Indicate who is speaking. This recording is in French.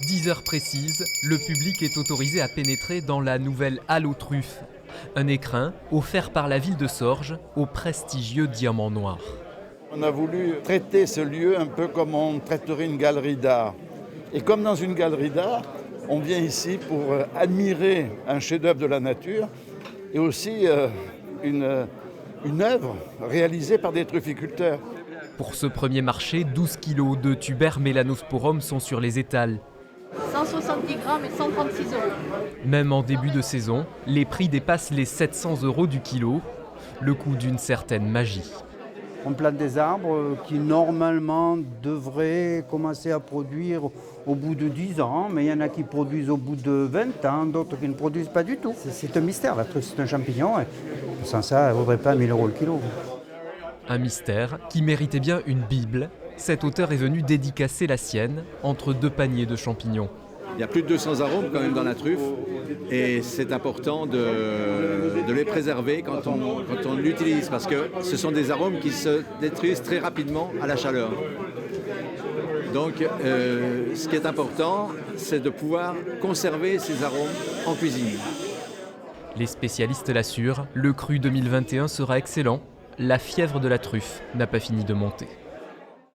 Speaker 1: 10 heures précises, le public est autorisé à pénétrer dans la nouvelle halle aux truffes. Un écrin offert par la ville de Sorges au prestigieux Diamant Noir.
Speaker 2: On a voulu traiter ce lieu un peu comme on traiterait une galerie d'art. Et comme dans une galerie d'art, on vient ici pour admirer un chef-d'œuvre de la nature et aussi une œuvre réalisée par des trufficulteurs.
Speaker 1: Pour ce premier marché, 12 kilos de tuber Melanosporum sont sur les étals.
Speaker 3: 170 grammes et 136 €.
Speaker 1: Même en début de saison, les prix dépassent les 700 € du kilo, le coût d'une certaine magie.
Speaker 4: On plante des arbres qui normalement devraient commencer à produire au bout de 10 ans, mais il y en a qui produisent au bout de 20 ans, d'autres qui ne produisent pas du tout. C'est un mystère, la truffe, c'est un champignon, et sans ça, elle ne vaudrait pas 1 000 € le kilo.
Speaker 1: Un mystère qui méritait bien une Bible. Cet auteur est venu dédicacer la sienne entre deux paniers de champignons.
Speaker 5: Il y a plus de 200 arômes quand même dans la truffe et c'est important de les préserver quand on l'utilise parce que ce sont des arômes qui se détruisent très rapidement à la chaleur. Donc ce qui est important, c'est de pouvoir conserver ces arômes en cuisine.
Speaker 1: Les spécialistes l'assurent, le cru 2021 sera excellent. La fièvre de la truffe n'a pas fini de monter.